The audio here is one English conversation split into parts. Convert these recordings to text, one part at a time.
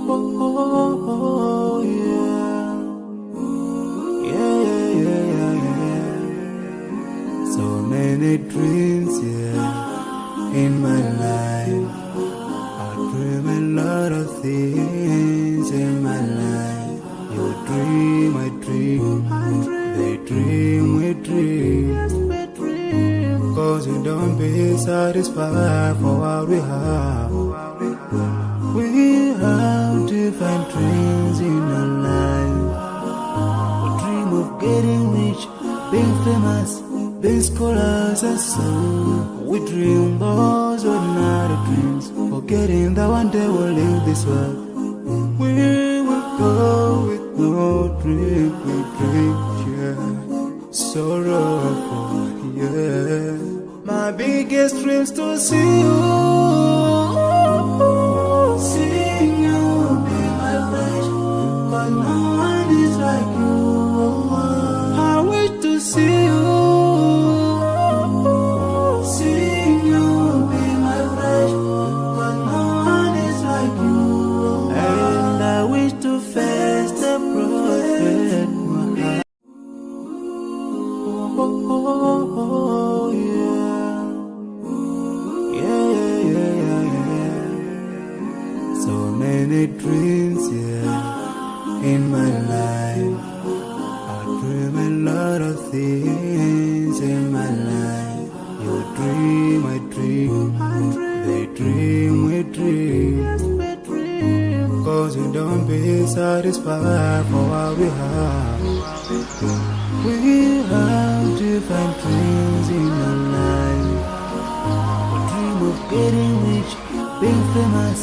Oh, yeah. Yeah, yeah, yeah, yeah, yeah. So many dreams, yeah, in my life. I dream a lot of things in my life. You dream, I dream. They dream, we dream. Cause we don't be satisfied for what we have. We have different dreams in our life. We dream of getting rich, being famous, being scholars and so. We dream those ordinary dreams, forgetting that one day we'll leave this world. We will go with no dream, we dream, yeah. Sorrowful, yeah. My biggest dream's to see you. Seeing you be my wish, but no one is like you. I wish to see you. Seeing you be my wish, but no one is like you. And I wish to face the prophet Muhammad. Oh, yeah. Yeah, yeah, yeah, yeah. So many dreams, yeah, in my life. I dream a lot of things in my life. You dream, I dream. They dream, we dream. Cause we don't be satisfied for what we have. We have different dreams in our life. We dream of getting rich, being famous,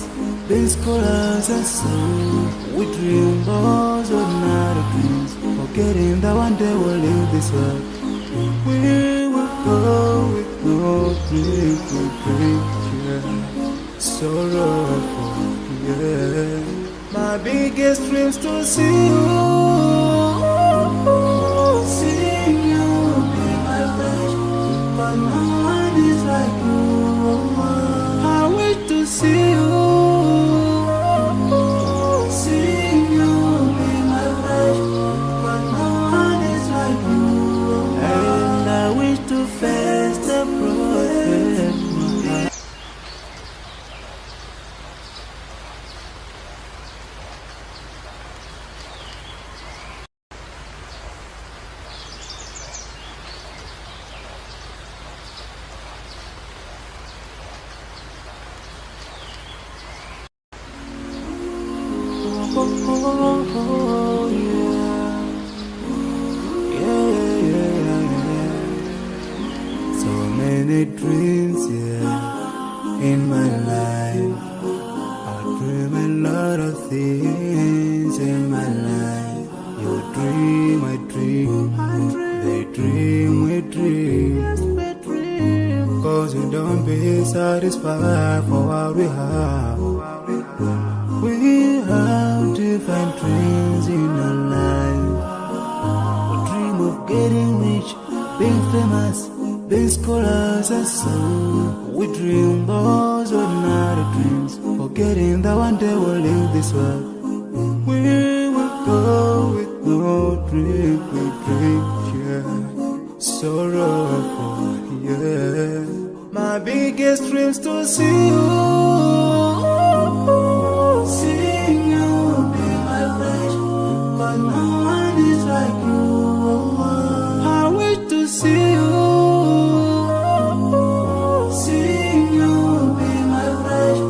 being scholars and so. We dream those ordinary dreams, forgetting that one day we'll leave this world. We will go with no dream, we dream, yeah. Sorrowful, yeah. My biggest dream's to see you. Seeing you be my wish, but no one is like you. I wish to see you. Seeing you be my wish, but no one is like you. And I wish to face the prophet Muhammad. Oh, yeah. Yeah, yeah, yeah, yeah. So many dreams, yeah, in my life. I dream a lot of things in my life. You dream, I dream. They dream, we dream. Cause we don't be satisfied for what we have. We have different dreams in our life. We dream of getting rich, being famous, being scholars and so. We dream those ordinary dreams, forgetting that one day we'll leave this world. We will go with no dream, we dream, yeah. Sorrowful, yeah. My biggest dream's to see you. Seeing you be my wish, but no one is like you. I wish to see you. Seeing you be my wish,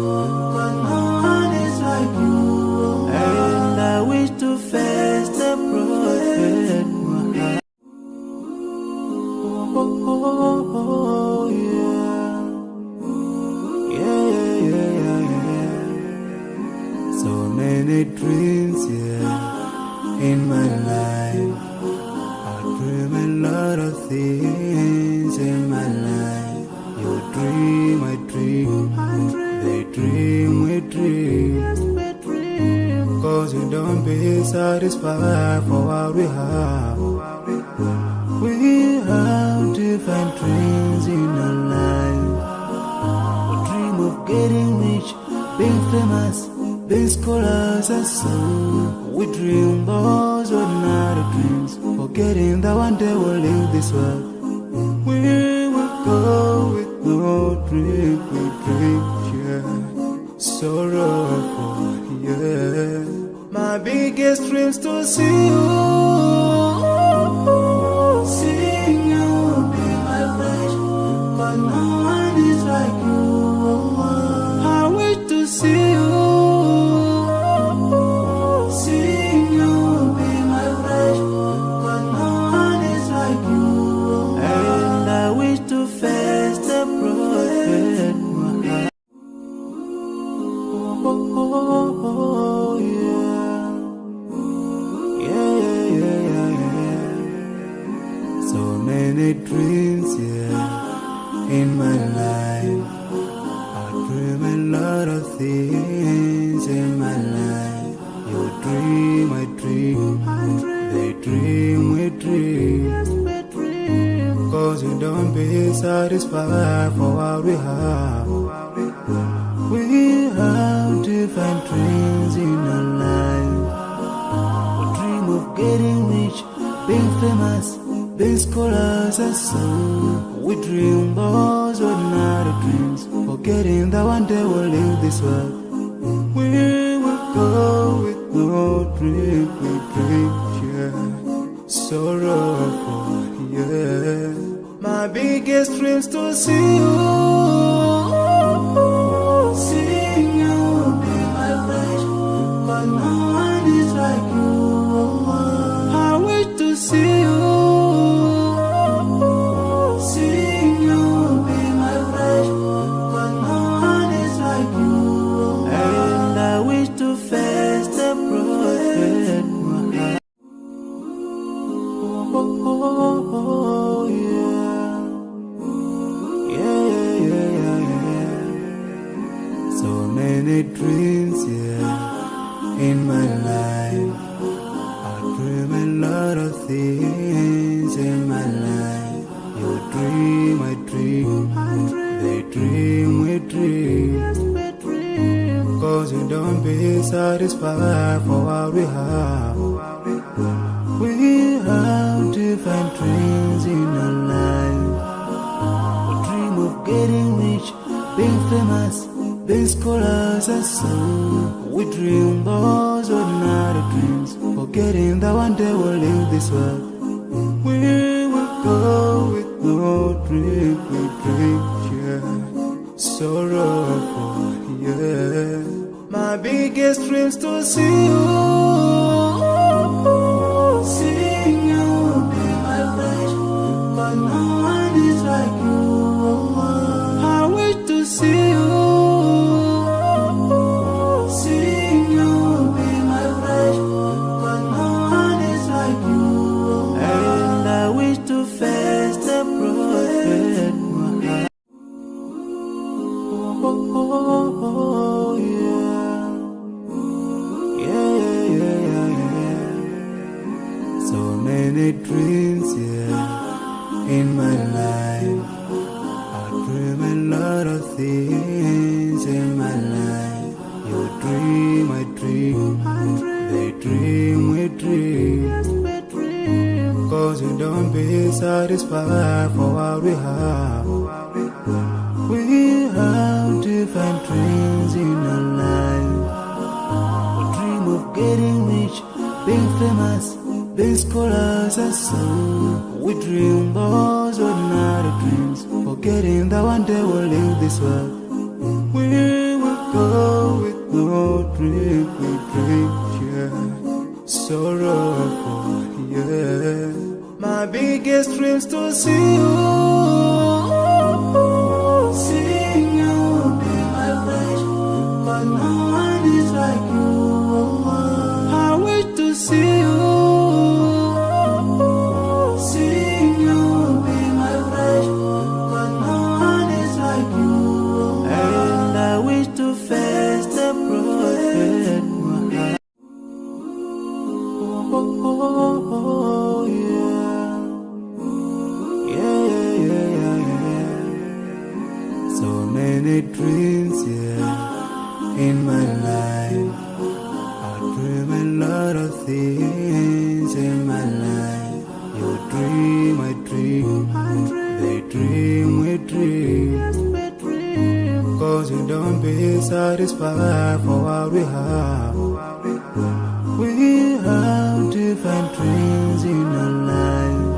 but no one is like you. And I wish to face the prophet Muhammad. Oh, yeah. Yeah, yeah, yeah, yeah. So many dreams, yeah, in my life. I dream a lot of things in my life. You dream, I dream. They dream, we dream. Cause we don't be satisfied for what we have. We have different dreams in our life. We dream of getting rich, being famous, These colors are sung. We dream those ordinary dreams, forgetting that one day we'll leave this world. We will go with no dream, we dream, yeah. Sorrowful, yeah. My biggest dream's to see you. Seeing you be my flesh, but no one is like you. I wish to see you. Seeing you be my flesh, but no one is like you. And I wish to face the prophet Muhammad. Oh, yeah. Yeah. So many dreams, yeah, in my life. I dream a lot of things in my life. You dream, I dream. They dream, we dream. Cause we don't be satisfied for what we have. We have different dreams in our life. We dream of getting rich, being famous, being scholars and sung. We dream those ordinary dreams, forgetting that one day we'll leave this world. We will go with no dream, we dream, yeah. Sorrowful, yeah. My biggest dream's to see you. Seeing you be my flesh, but no one is like you. I wish to see you. Seeing you be my flesh, but no one is like you. And I wish to face the prophet Muhammad. Oh, yeah. So many dreams, yeah, in my life. I dream a lot of things in my life. You dream, I dream. They dream, we dream. Cause we don't be satisfied for what we have. We have different dreams in our life. We dream of getting rich, being famous, being scholars and sung. We dream those ordinary dreams, forgetting that one day we'll leave this world. We will go with no dream, we dream, yeah. Sorrowful, yeah. My biggest dream's to see you. Seeing you be my flesh, but no one is like you. I wish to see you. Seeing you be my flesh, but no one is like you. And I wish to face the prophet Muhammad. Oh, yeah. So many dreams, yeah, in my life. I dream a lot of things in my life. You dream, I dream. They dream, we dream. Cause we don't be satisfied for what we have. We have different dreams in our life. We dream of getting rich, being famous, being scholars and sung. We dream those ordinary dreams, forgetting that one day we'll leave this world. We will go with no dream, we dream, yeah. Sorrowful, yeah. My biggest dream's to see you. Seeing you be my flesh, but no one is like you. I wish to see you. Seeing you be my flesh, but no one is like you. And I wish my life. I dream a lot of things in my life. You dream, I dream. They dream, we dream. Cause we don't be satisfied for what we have. We have different dreams in our life.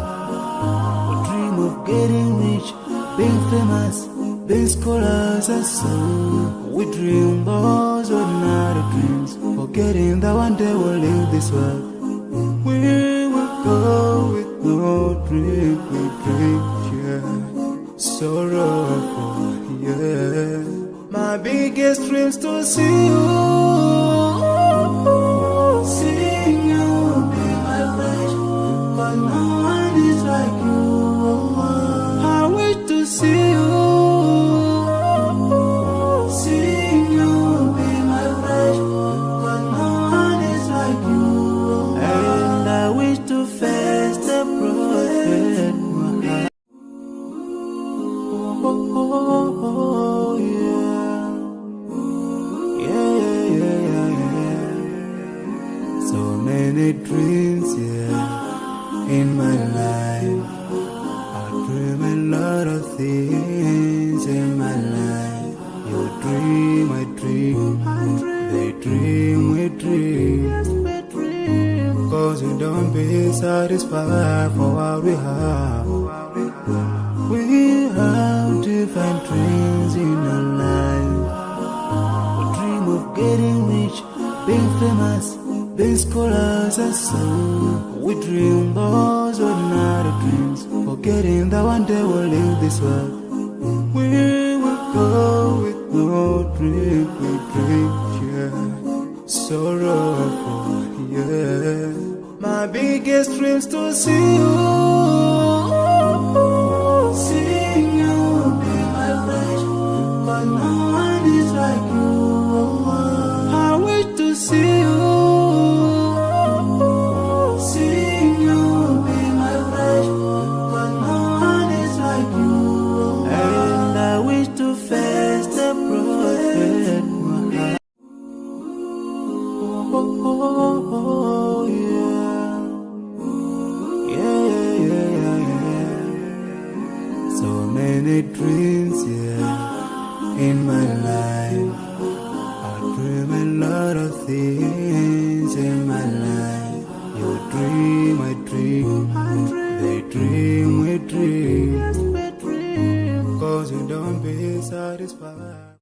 We dream of getting rich, being famous, being scholars and so. We dream those ordinary dreams, forgetting that one day we'll leave this world. We will go with no dream, we dream, yeah. Sorrowful, yeah. My biggest dreams to see you, seeing you be my flesh, but no one is like you. I wish to see you, seeing you be my flesh, but no one is like you. And I wish to face the prophet Muhammad. Oh, yeah. Yeah. So many dreams, yeah, in my life. I dream a lot of things in my life. You dream, I dream. They dream, we dream. Cause we don't be satisfied for what we have. We have different dreams in our life. We dream of getting rich, being famous, being scholars and so. We dream those ordinary dreams, forgetting that one day we'll leave this world. We will go with no dream, we dream, yeah. Sorrowful, yeah. My biggest dreams to see you, seeing you be my flesh, but no one is like you. I wish to see you, seeing you be my flesh, but no one is like you. And I wish to face the prophet Muhammad. Oh, yeah. So many dreams, yeah, in my life. I dream a lot of things.